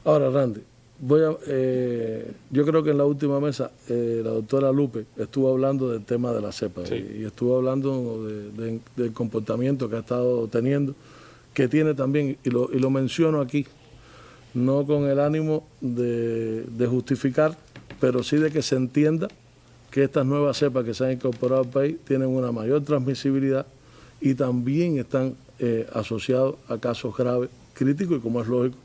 Ahora, Randy, yo creo que en la última mesa la doctora Lupe estuvo hablando del tema de la cepa y estuvo hablando del comportamiento que ha estado teniendo, que tiene también, y lo menciono aquí, no con el ánimo de justificar, pero sí de que se entienda que estas nuevas cepas que se han incorporado al país tienen una mayor transmisibilidad y también están asociados a casos graves, críticos y, como es lógico,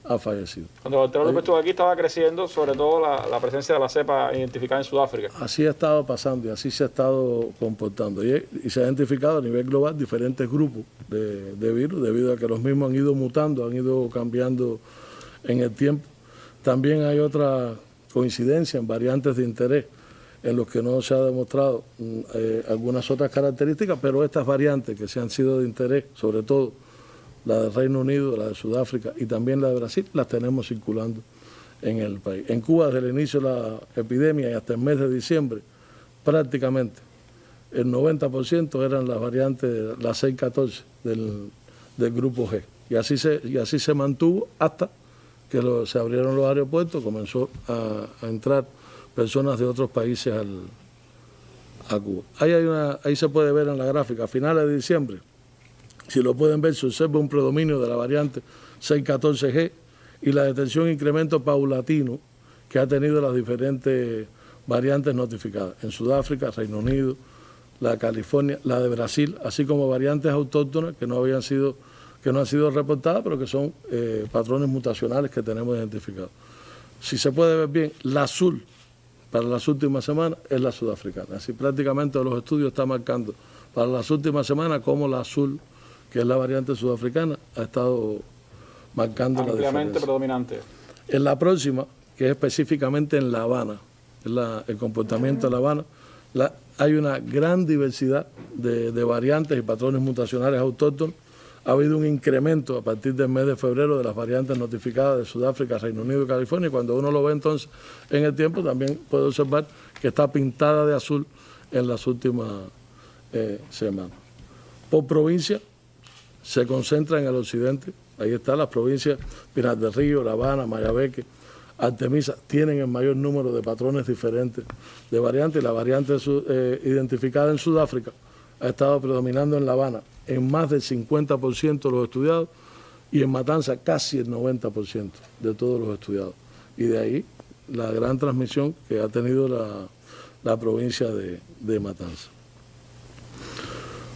ha fallecido. Cuando el doctor López estuvo aquí estaba creciendo sobre todo la presencia de la cepa identificada en Sudáfrica. Así ha estado pasando y así se ha estado comportando. Y se ha identificado a nivel global diferentes grupos de virus, debido a que los mismos han ido mutando, han ido cambiando en el tiempo. También hay otra coincidencia en variantes de interés en los que no se ha demostrado algunas otras características, pero estas variantes que se han sido de interés, sobre todo la del Reino Unido, la de Sudáfrica y también la de Brasil, las tenemos circulando en el país. En Cuba, desde el inicio de la epidemia y hasta el mes de diciembre, prácticamente el 90% eran las variantes, las 614 del grupo G. Y así se mantuvo hasta que se abrieron los aeropuertos, comenzó a entrar personas de otros países a Cuba. Ahí se puede ver en la gráfica, a finales de diciembre, si lo pueden ver, se observa un predominio de la variante 614G y la detención e incremento paulatino que ha tenido las diferentes variantes notificadas en Sudáfrica, Reino Unido, la de California, la de Brasil, así como variantes autóctonas que no han sido reportadas, pero que son patrones mutacionales que tenemos identificados. Si se puede ver bien, la azul para las últimas semanas es la sudafricana. Así prácticamente los estudios están marcando para las últimas semanas como la azul, que es la variante sudafricana, ha estado marcando la diferencia. Ampliamente predominante. En la próxima, que es específicamente en La Habana, el comportamiento de La Habana, hay una gran diversidad de variantes y patrones mutacionales autóctonos. Ha habido un incremento a partir del mes de febrero de las variantes notificadas de Sudáfrica, Reino Unido y California. Y cuando uno lo ve entonces en el tiempo, también puede observar que está pintada de azul en las últimas semanas. Por provincia, se concentra en el occidente. Ahí están las provincias Pinar del Río, La Habana, Mayabeque, Artemisa, tienen el mayor número de patrones diferentes de variantes. La variante identificada en Sudáfrica ha estado predominando en La Habana en más del 50% de los estudiados y en Matanza casi el 90% de todos los estudiados. Y de ahí la gran transmisión que ha tenido la provincia de Matanza.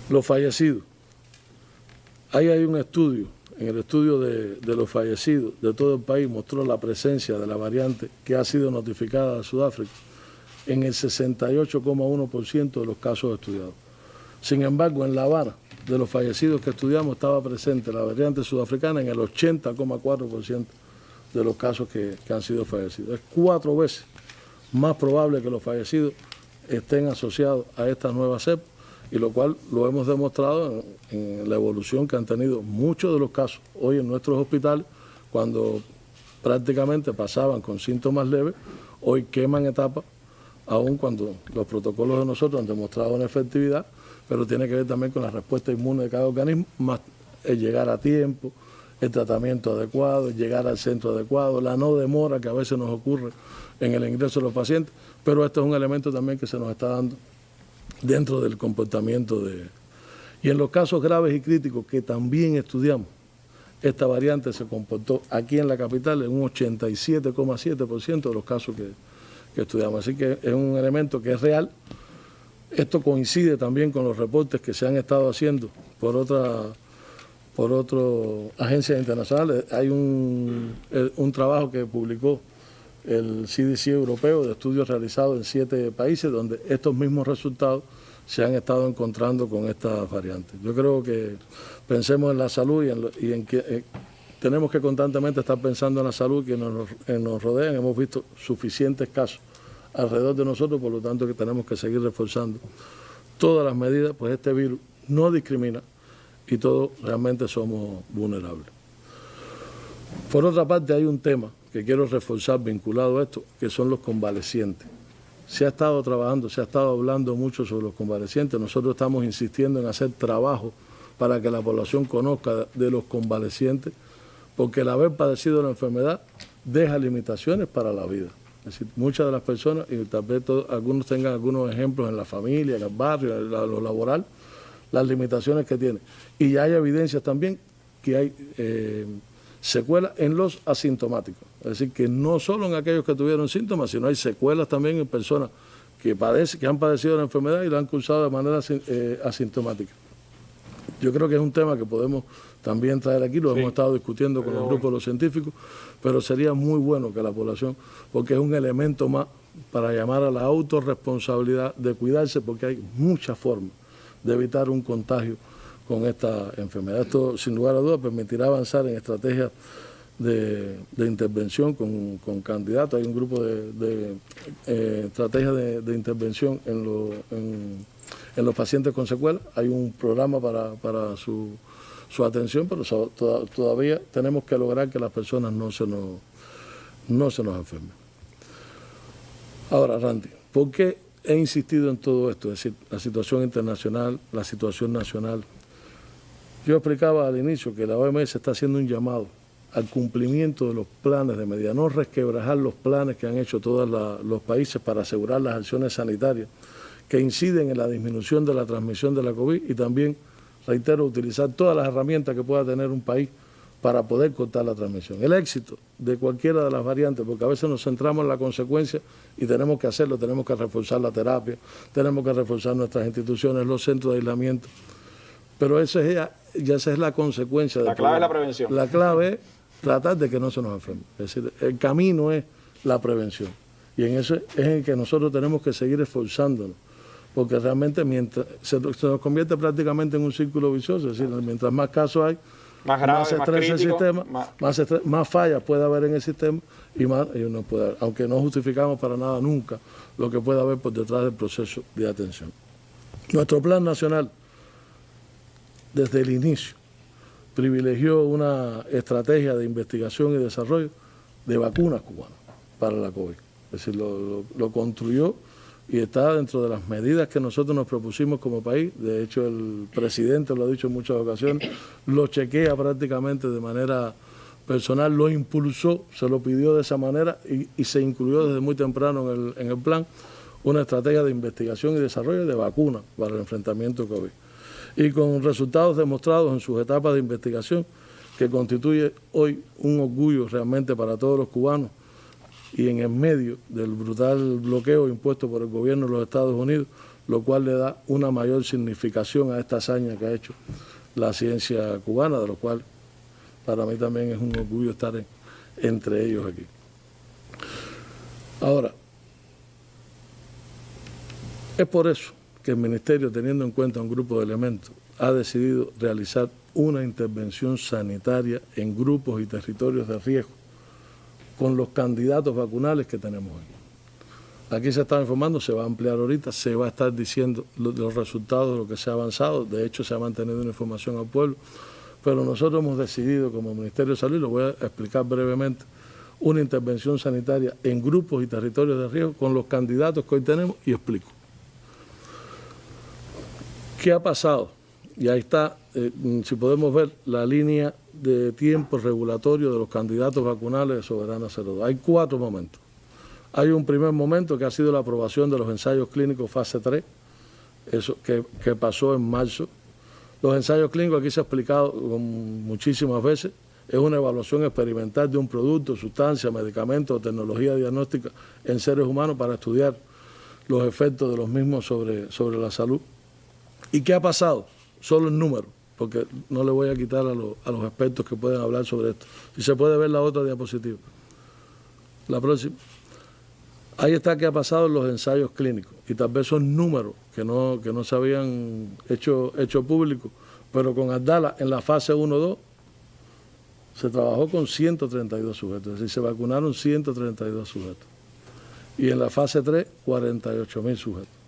Los fallecidos. Ahí hay un estudio, en el estudio de los fallecidos de todo el país mostró la presencia de la variante que ha sido notificada de Sudáfrica en el 68,1% de los casos estudiados. Sin embargo, en La Habana, de los fallecidos que estudiamos, estaba presente la variante sudafricana en el 80,4% de los casos que han sido fallecidos. Es 4 veces más probable que los fallecidos estén asociados a esta nueva cepa, y lo cual lo hemos demostrado en la evolución que han tenido muchos de los casos hoy en nuestros hospitales, cuando prácticamente pasaban con síntomas leves, hoy queman etapas, aun cuando los protocolos de nosotros han demostrado una efectividad, pero tiene que ver también con la respuesta inmune de cada organismo, más el llegar a tiempo, el tratamiento adecuado, el llegar al centro adecuado, la no demora que a veces nos ocurre en el ingreso de los pacientes, pero esto es un elemento también que se nos está dando dentro del comportamiento Y en los casos graves y críticos que también estudiamos, esta variante se comportó aquí en la capital en un 87,7% de los casos que estudiamos. Así que es un elemento que es real. Esto coincide también con los reportes que se han estado haciendo por otras agencias internacionales. Hay un trabajo que publicó el CDC europeo de estudios realizados en 7 países donde estos mismos resultados se han estado encontrando con estas variantes. Yo creo que pensemos en la salud y en que tenemos que constantemente estar pensando en la salud que nos rodean. Hemos visto suficientes casos alrededor de nosotros, por lo tanto que tenemos que seguir reforzando todas las medidas, pues este virus no discrimina y todos realmente somos vulnerables. Por otra parte, hay un tema que quiero reforzar vinculado a esto, que son los convalecientes. Se ha estado trabajando, se ha estado hablando mucho sobre los convalecientes. Nosotros estamos insistiendo en hacer trabajo para que la población conozca de los convalecientes, porque el haber padecido la enfermedad deja limitaciones para la vida. Es decir, muchas de las personas, y tal vez algunos tengan algunos ejemplos en la familia, en el barrio, en lo laboral, las limitaciones que tienen. Y ya hay evidencias también que hay secuelas en los asintomáticos. Es decir, que no solo en aquellos que tuvieron síntomas, sino hay secuelas también en personas que han padecido la enfermedad y la han cursado de manera asintomática. Yo creo que es un tema que podemos también traer aquí, lo hemos estado discutiendo con los grupos de los científicos, pero sería muy bueno que la población, porque es un elemento más para llamar a la autorresponsabilidad de cuidarse, porque hay muchas formas de evitar un contagio con esta enfermedad. Esto, sin lugar a dudas, permitirá avanzar en estrategias de intervención con candidatos. Hay un grupo de estrategias de intervención en los pacientes con secuelas. Hay un programa para su atención, pero todavía tenemos que lograr que las personas no se nos enfermen. Ahora, Randy, ¿por qué he insistido en todo esto? Es decir, la situación internacional, la situación nacional. Yo explicaba al inicio que la OMS está haciendo un llamado al cumplimiento de los planes de medida, no resquebrajar los planes que han hecho todos los países para asegurar las acciones sanitarias que inciden en la disminución de la transmisión de la COVID y también, reitero, utilizar todas las herramientas que pueda tener un país para poder cortar la transmisión. El éxito de cualquiera de las variantes, porque a veces nos centramos en la consecuencia y tenemos que hacerlo, tenemos que reforzar la terapia, tenemos que reforzar nuestras instituciones, los centros de aislamiento, pero esa es la consecuencia. La clave es la prevención. La clave es tratar de que no se nos enferme. Es decir, el camino es la prevención y en eso es en el que nosotros tenemos que seguir esforzándonos, porque realmente mientras se nos convierte prácticamente en un círculo vicioso, es decir, mientras más casos hay, más grave, más estrés el sistema, más fallas puede haber en el sistema y uno puede, aunque no justificamos para nada nunca lo que pueda haber por detrás del proceso de atención. Nuestro plan nacional, desde el inicio, privilegió una estrategia de investigación y desarrollo de vacunas cubanas para la COVID. Es decir, lo construyó y está dentro de las medidas que nosotros nos propusimos como país. De hecho, el presidente lo ha dicho en muchas ocasiones, lo chequea prácticamente de manera personal, lo impulsó, se lo pidió de esa manera y se incluyó desde muy temprano en el plan una estrategia de investigación y desarrollo de vacunas para el enfrentamiento COVID. Y con resultados demostrados en sus etapas de investigación, que constituye hoy un orgullo realmente para todos los cubanos, y en el medio del brutal bloqueo impuesto por el gobierno de los Estados Unidos, lo cual le da una mayor significación a esta hazaña que ha hecho la ciencia cubana, de lo cual para mí también es un orgullo estar entre ellos aquí. Ahora, es por eso que el Ministerio, teniendo en cuenta un grupo de elementos, ha decidido realizar una intervención sanitaria en grupos y territorios de riesgo con los candidatos vacunales que tenemos aquí. Aquí se está informando, se va a ampliar ahorita, se va a estar diciendo los resultados de lo que se ha avanzado, de hecho se ha mantenido una información al pueblo, pero nosotros hemos decidido como Ministerio de Salud, lo voy a explicar brevemente, una intervención sanitaria en grupos y territorios de riesgo con los candidatos que hoy tenemos y explico. ¿Qué ha pasado? Y ahí está, si podemos ver la línea de tiempo regulatorio de los candidatos vacunales de Soberana 02. Hay 4 momentos. Hay un primer momento que ha sido la aprobación de los ensayos clínicos fase 3, eso que pasó en marzo. Los ensayos clínicos, aquí se ha explicado muchísimas veces, es una evaluación experimental de un producto, sustancia, medicamento o tecnología diagnóstica en seres humanos para estudiar los efectos de los mismos sobre la salud. ¿Y qué ha pasado? Solo el número, porque no le voy a quitar a los expertos que pueden hablar sobre esto. Si se puede ver la otra diapositiva. La próxima. Ahí está qué ha pasado en los ensayos clínicos. Y tal vez son números que no se habían hecho públicos, pero con Abdala en la fase 1-2 se trabajó con 132 sujetos, es decir, se vacunaron 132 sujetos. Y en la fase 3, 48.000 sujetos.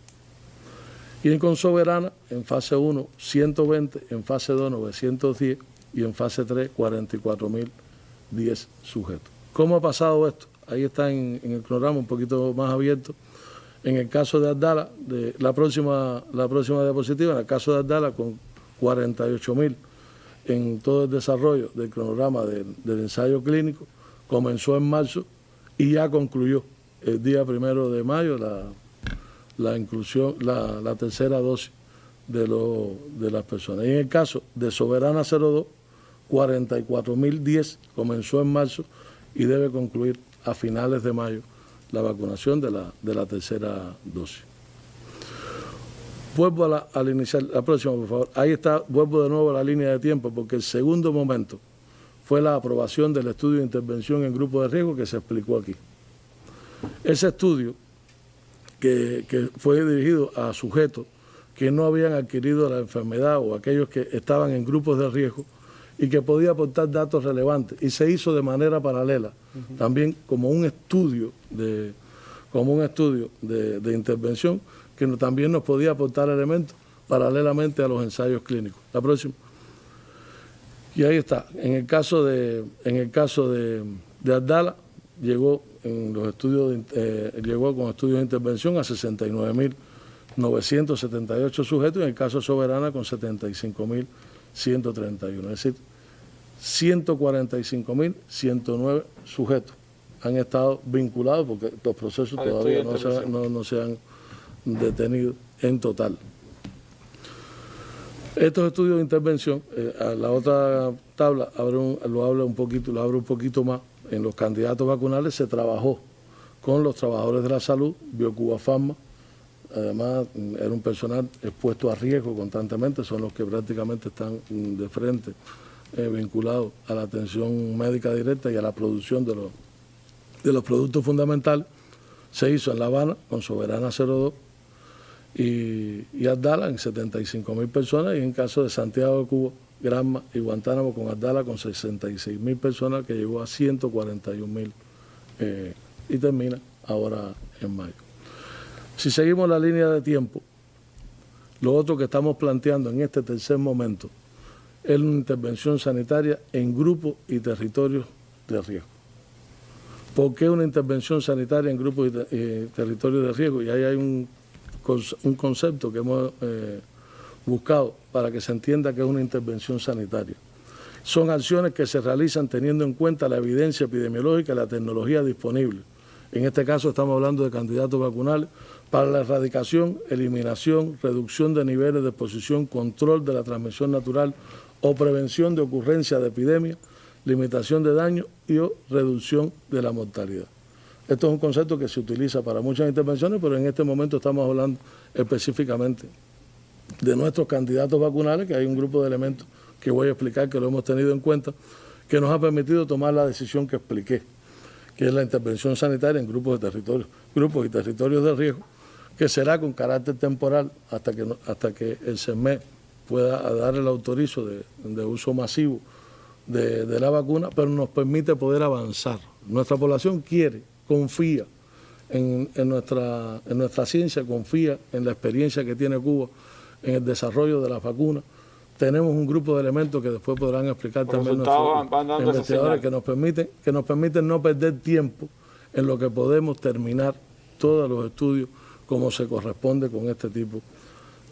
Y con Soberana, en fase 1, 120, en fase 2, 910 y en fase 3, 44.010 sujetos. ¿Cómo ha pasado esto? Ahí está en el cronograma un poquito más abierto. En el caso de Abdala, la próxima diapositiva, en el caso de Abdala con 48.000 en todo el desarrollo del cronograma del ensayo clínico. Comenzó en marzo y ya concluyó el día 1 de mayo la inclusión, la tercera dosis de las personas. Y en el caso de Soberana 02, 44.010 comenzó en marzo y debe concluir a finales de mayo la vacunación de la tercera dosis. Vuelvo al iniciar, la próxima, por favor. Ahí está, vuelvo de nuevo a la línea de tiempo, porque el segundo momento fue la aprobación del estudio de intervención en grupos de riesgo que se explicó aquí. Ese estudio, que fue dirigido a sujetos que no habían adquirido la enfermedad o aquellos que estaban en grupos de riesgo y que podía aportar datos relevantes, y se hizo de manera paralela, también como un estudio de intervención, que también nos podía aportar elementos paralelamente a los ensayos clínicos. La próxima. Y ahí está. En el caso de Abdala, llegó con estudios de intervención a 69.978 sujetos, y en el caso de Soberana con 75.131. Es decir, 145.109 sujetos han estado vinculados, porque los procesos todavía no se han detenido en total. Estos estudios de intervención, a la otra tabla lo abro un poquito más. En los candidatos vacunales se trabajó con los trabajadores de la salud, Biocuba Pharma. Además, era un personal expuesto a riesgo constantemente, son los que prácticamente están de frente, vinculados a la atención médica directa y a la producción de los productos fundamentales. Se hizo en La Habana con Soberana 02 y Abdala en 75.000 personas, y en caso de Santiago de Cuba, Granma y Guantánamo con Abdala con 66.000 personas, que llegó a 141.000 y termina ahora en mayo. Si seguimos la línea de tiempo, lo otro que estamos planteando en este tercer momento es una intervención sanitaria en grupos y territorios de riesgo. ¿Por qué una intervención sanitaria en grupos y territorios de riesgo? Y ahí hay un concepto que hemos buscado para que se entienda que es una intervención sanitaria. Son acciones que se realizan teniendo en cuenta la evidencia epidemiológica y la tecnología disponible. En este caso estamos hablando de candidatos vacunales para la erradicación, eliminación, reducción de niveles de exposición, control de la transmisión natural o prevención de ocurrencia de epidemias, limitación de daño y o reducción de la mortalidad. Esto es un concepto que se utiliza para muchas intervenciones, pero en este momento estamos hablando específicamente de nuestros candidatos vacunales, que hay un grupo de elementos que voy a explicar que lo hemos tenido en cuenta, que nos ha permitido tomar la decisión que expliqué, que es la intervención sanitaria en grupos y territorios de riesgo, que será con carácter temporal hasta que el CERMED pueda dar el autorizo de uso masivo de la vacuna, pero nos permite poder avanzar. Nuestra población quiere, confía en nuestra ciencia, confía en la experiencia que tiene Cuba en el desarrollo de las vacunas. Tenemos un grupo de elementos que después podrán explicar también nuestros investigadores, que nos permiten no perder tiempo en lo que podemos terminar todos los estudios como se corresponde con este tipo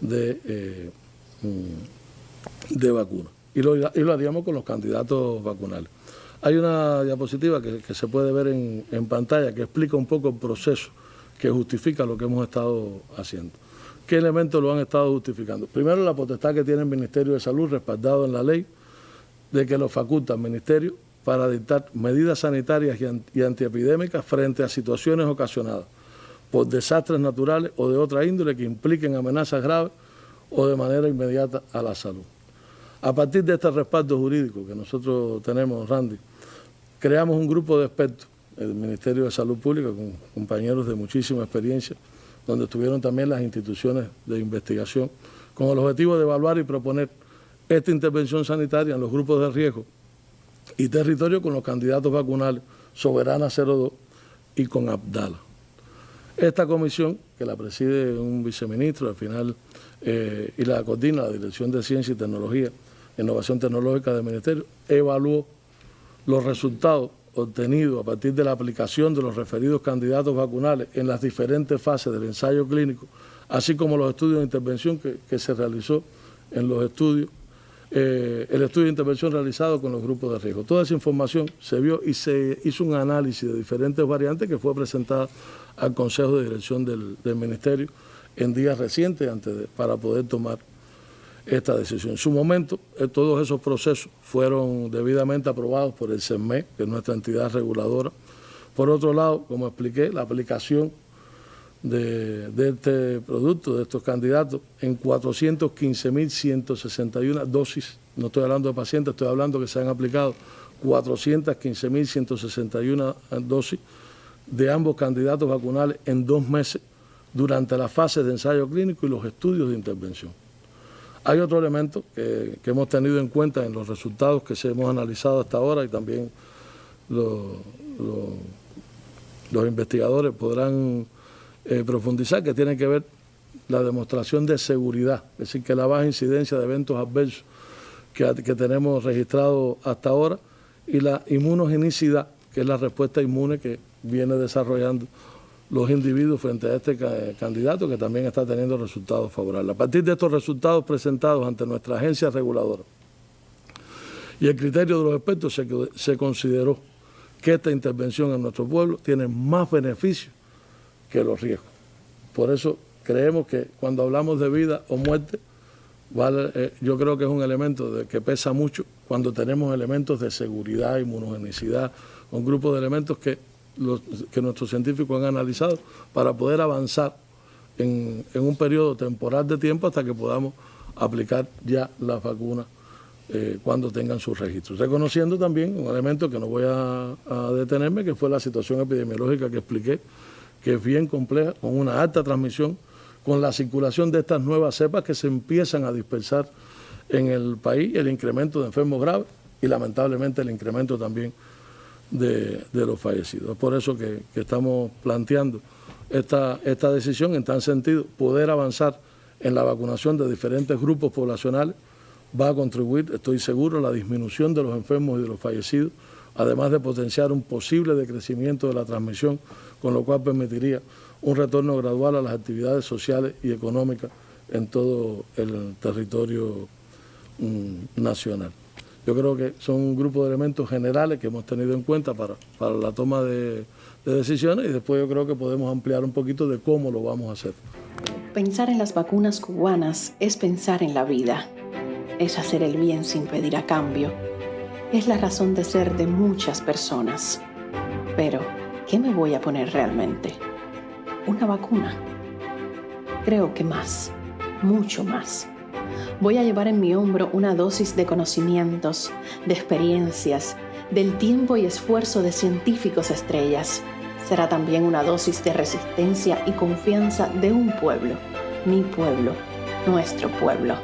de vacunas. Y lo haríamos con los candidatos vacunales. Hay una diapositiva que se puede ver en pantalla que explica un poco el proceso que justifica lo que hemos estado haciendo. ¿Qué elementos lo han estado justificando? Primero, la potestad que tiene el Ministerio de Salud, respaldado en la ley, de que lo faculta el Ministerio para dictar medidas sanitarias y antiepidémicas frente a situaciones ocasionadas por desastres naturales o de otra índole que impliquen amenazas graves o de manera inmediata a la salud. A partir de este respaldo jurídico que nosotros tenemos, Randy, creamos un grupo de expertos, el Ministerio de Salud Pública, con compañeros de muchísima experiencia, donde estuvieron también las instituciones de investigación, con el objetivo de evaluar y proponer esta intervención sanitaria en los grupos de riesgo y territorio con los candidatos vacunales Soberana 02 y con Abdala. Esta comisión, que la preside un viceministro al final y la coordina la Dirección de Ciencia y Tecnología, Innovación Tecnológica del Ministerio, evaluó los resultados obtenidos a partir de la aplicación de los referidos candidatos vacunales en las diferentes fases del ensayo clínico, así como los estudios de intervención que se realizó en los estudios el estudio de intervención realizado con los grupos de riesgo. Toda esa información se vio y se hizo un análisis de diferentes variantes que fue presentada al Consejo de Dirección del Ministerio en días recientes para poder tomar esta decisión. En su momento, todos esos procesos fueron debidamente aprobados por el CERME, que es nuestra entidad reguladora. Por otro lado, como expliqué, la aplicación de este producto, de estos candidatos, en 415.161 dosis, no estoy hablando de pacientes, estoy hablando que se han aplicado 415.161 dosis de ambos candidatos vacunales en 2 meses durante la fase de ensayo clínico y los estudios de intervención. Hay otro elemento que hemos tenido en cuenta en los resultados que hemos analizado hasta ahora y también los investigadores podrán profundizar, que tiene que ver la demostración de seguridad, es decir, que la baja incidencia de eventos adversos que tenemos registrado hasta ahora y la inmunogenicidad, que es la respuesta inmune que viene desarrollando los individuos frente a este candidato que también está teniendo resultados favorables. A partir de estos resultados presentados ante nuestra agencia reguladora y el criterio de los expertos se consideró que esta intervención en nuestro pueblo tiene más beneficios que los riesgos. Por eso creemos que cuando hablamos de vida o muerte, yo creo que es un elemento que pesa mucho cuando tenemos elementos de seguridad, inmunogenicidad, un grupo de elementos que nuestros científicos han analizado para poder avanzar en un periodo temporal de tiempo hasta que podamos aplicar ya las vacunas cuando tengan sus registros. Reconociendo también un elemento que no voy a detenerme, que fue la situación epidemiológica que expliqué, que es bien compleja, con una alta transmisión, con la circulación de estas nuevas cepas que se empiezan a dispersar en el país, el incremento de enfermos graves y lamentablemente el incremento también de los fallecidos. Es por eso que estamos planteando esta decisión en tal sentido. Poder avanzar en la vacunación de diferentes grupos poblacionales va a contribuir, estoy seguro, a la disminución de los enfermos y de los fallecidos, además de potenciar un posible decrecimiento de la transmisión, con lo cual permitiría un retorno gradual a las actividades sociales y económicas en todo el territorio nacional. Yo creo que son un grupo de elementos generales que hemos tenido en cuenta para la toma de decisiones y después yo creo que podemos ampliar un poquito de cómo lo vamos a hacer. Pensar en las vacunas cubanas es pensar en la vida, es hacer el bien sin pedir a cambio, es la razón de ser de muchas personas. Pero, ¿qué me voy a poner realmente? ¿Una vacuna? Creo que más, mucho más. Voy a llevar en mi hombro una dosis de conocimientos, de experiencias, del tiempo y esfuerzo de científicos estrellas. Será también una dosis de resistencia y confianza de un pueblo, mi pueblo, nuestro pueblo.